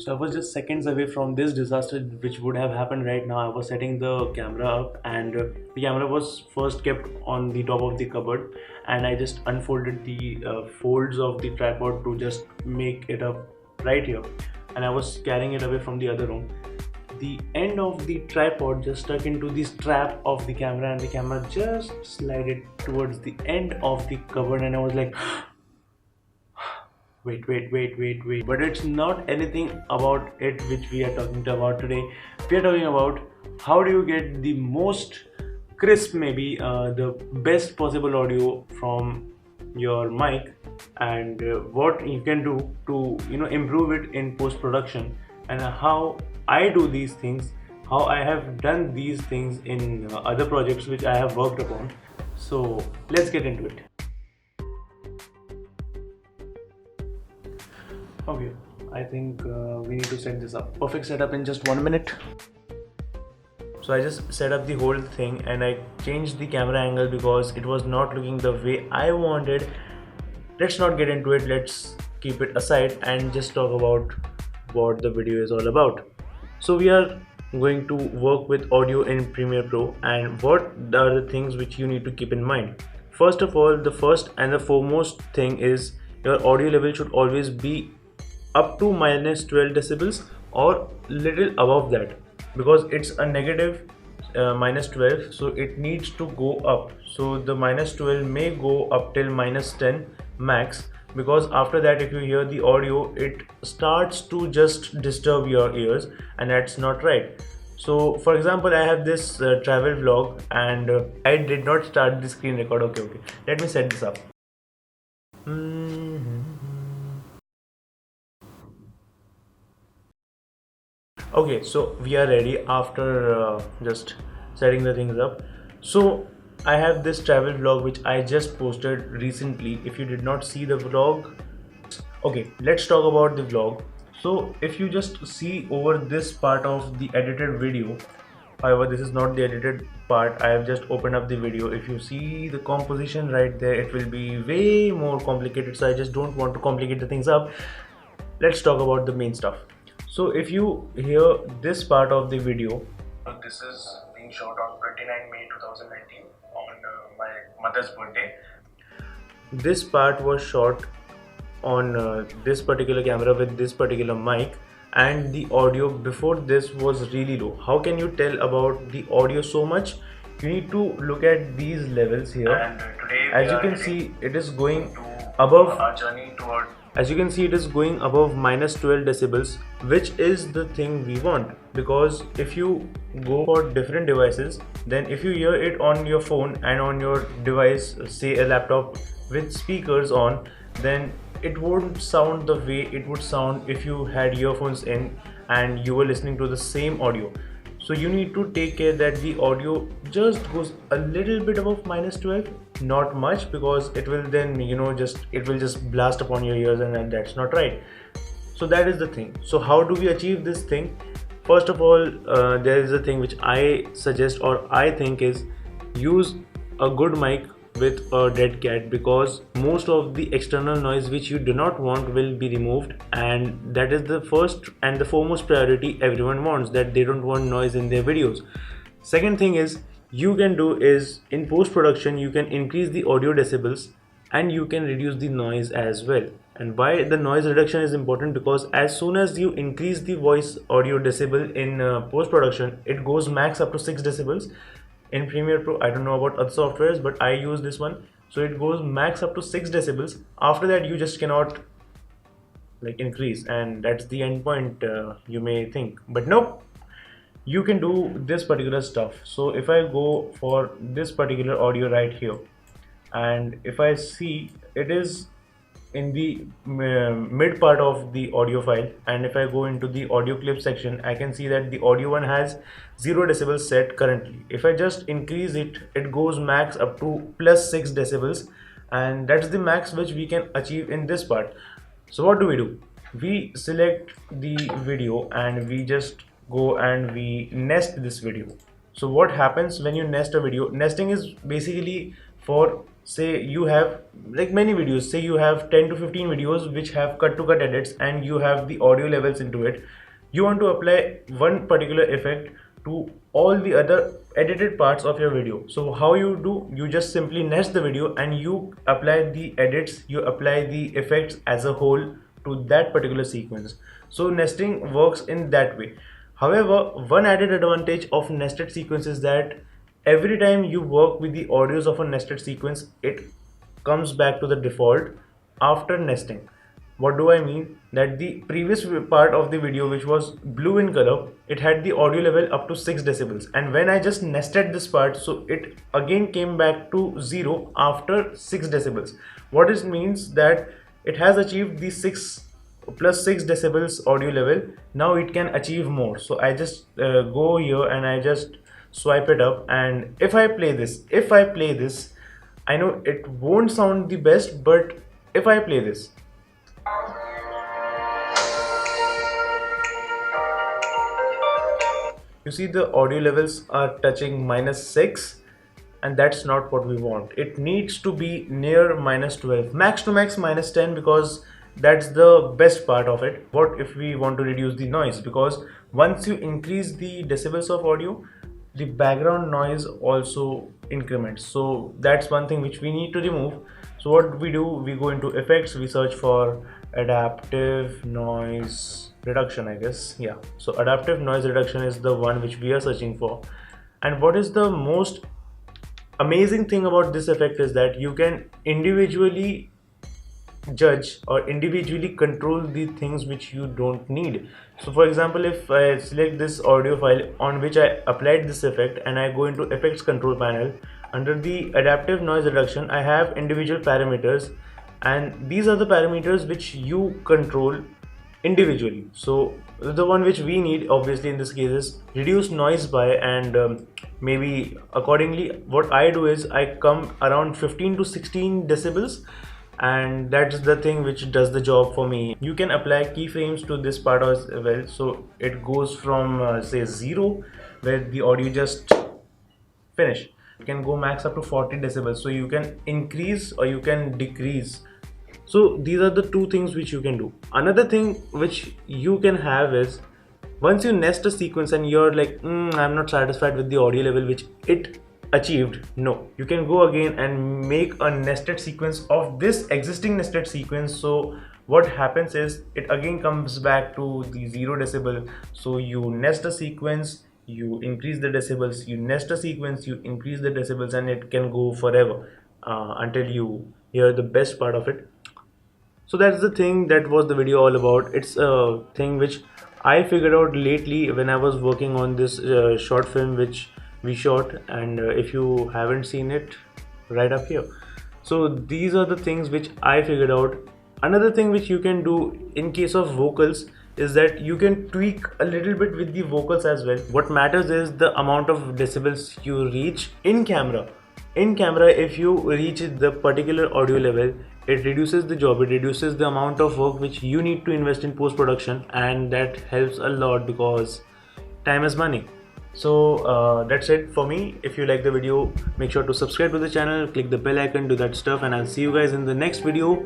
So I was just seconds away from this disaster which would have happened right now. I was setting the camera up, and the camera was first kept on the top of the cupboard, and I just unfolded the folds of the tripod to just make it up right here, and I was carrying it away from the other room. The end of the tripod just stuck into the strap of the camera, and the camera just slided towards the end of the cupboard, and I was like, wait. But it's not anything about it which we are talking about today. We are talking about how do you get the most crisp, maybe the best possible audio from your mic, and what you can do to improve it in post production, and how I do these things, how I have done these things in other projects which I have worked upon. So let's get into it. Okay, I think we need to set this up. Perfect setup in just 1 minute. So I just set up the whole thing, and I changed the camera angle because it was not looking the way I wanted. Let's not get into it, let's keep it aside and just talk about what the video is all about. So we are going to work with audio in Premiere Pro, and what are the things which you need to keep in mind. First of all, the first and the foremost thing is your audio level should always be up to -12 decibels or little above that, because it's a negative -12, so it needs to go up. So the -12 may go up till -10 max, because after that if you hear the audio it starts to just disturb your ears, and that's not right. So for example, I have this travel vlog, and I did not start the screen record. Okay, let me set this up. Okay, so we are ready after just setting the things up. So I have this travel vlog which I just posted recently. If you did not see the vlog, okay, let's talk about the vlog. So if you just see over this part of the edited video, however this is not the edited part, I have just opened up the video. If you see the composition right there, it will be way more complicated, so I just don't want to complicate the things up. Let's talk about the main stuff. So if you hear this part of the video, this is being shot on 29 May 2019 on my mother's birthday. This part was shot on this particular camera with this particular mic, and the audio before this was really low. How can you tell about the audio so much? You need to look at these levels here, and today as you can see it is going above our journey toward. As you can see, it is going above -12 decibels, which is the thing we want, because if you go for different devices, then if you hear it on your phone and on your device, say a laptop with speakers on, then it won't sound the way it would sound if you had earphones in and you were listening to the same audio. So you need to take care that the audio just goes a little bit above -12, not much, because it will then it will just blast upon your ears, and that's not right. So that is the thing. So how do we achieve this thing? First of all, there is a thing which I suggest, or I think, is use a good mic with a dead cat, because most of the external noise which you do not want will be removed, and that is the first and the foremost priority everyone wants, that they don't want noise in their videos. Second thing is, you can do is, in post production you can increase the audio decibels and you can reduce the noise as well. And why the noise reduction is important? Because as soon as you increase the voice audio decibel in post production, it goes max up to 6 decibels. In Premiere Pro, I don't know about other softwares, but I use this one, so it goes max up to 6 decibels. After that you just cannot increase, and that's the end point, you may think, but nope, you can do this particular stuff. So if I go for this particular audio right here, and if I see, it is in the mid part of the audio file, and if I go into the audio clip section, I can see that the audio one has 0 decibels set currently. If I just increase it, it goes max up to +6 decibels, and that's the max which we can achieve in this part. So what do? We select the video and we just go and we nest this video. So what happens when you nest a video? Nesting is basically for say you have like many videos, say you have 10 to 15 videos which have cut to cut edits and you have the audio levels into it. You want to apply one particular effect to all the other edited parts of your video. So how you do, you just simply nest the video and you apply the edits, you apply the effects as a whole to that particular sequence. So nesting works in that way. However, one added advantage of nested sequence is that every time you work with the audios of a nested sequence, it comes back to the default after nesting. What do I mean? That the previous part of the video, which was blue in color, it had the audio level up to 6 decibels, and when I just nested this part, so it again came back to 0 after 6 decibels. What it means that it has achieved the 6 plus 6 decibels audio level. Now it can achieve more. So I just go here and I just swipe it up, and if I play this, I know it won't sound the best, but if I play this, you see the audio levels are touching -6, and that's not what we want. It needs to be near -12, max to max -10, because that's the best part of it. What if we want to reduce the noise? Because once you increase the decibels of audio, the background noise also increments. So that's one thing which we need to remove. So what we do, we go into effects, we search for adaptive noise reduction, I guess. Yeah, so adaptive noise reduction is the one which we are searching for. And what is the most amazing thing about this effect is that you can individually judge or individually control the things which you don't need. So for example, if I select this audio file on which I applied this effect and I go into effects control panel, under the adaptive noise reduction I have individual parameters, and these are the parameters which you control individually. So the one which we need obviously in this case is reduce noise by, and maybe accordingly what I do is I come around 15 to 16 decibels, and that's the thing which does the job for me. You can apply keyframes to this part as well. So it goes from say 0 where the audio just finish. You can go max up to 40 decibels, so you can increase or you can decrease. So these are the two things which you can do. Another thing which you can have is, once you nest a sequence and you're like, I'm not satisfied with the audio level which it achieved, no, you can go again and make a nested sequence of this existing nested sequence. So what happens is it again comes back to the 0 decibel. So you nest a sequence, you increase the decibels, you nest a sequence, you increase the decibels, and it can go forever until you hear the best part of it. So that's the thing, that was the video all about. It's a thing which I figured out lately when I was working on this short film which we shot, and if you haven't seen it, right up here. So these are the things which I figured out. Another thing which you can do in case of vocals is that you can tweak a little bit with the vocals as well. What matters is the amount of decibels you reach in camera. In camera, if you reach the particular audio level, it reduces the job, it reduces the amount of work which you need to invest in post-production, and that helps a lot because time is money. So that's it for me. If you like the video, make sure to subscribe to the channel, click the bell icon, do that stuff, and I'll see you guys in the next video.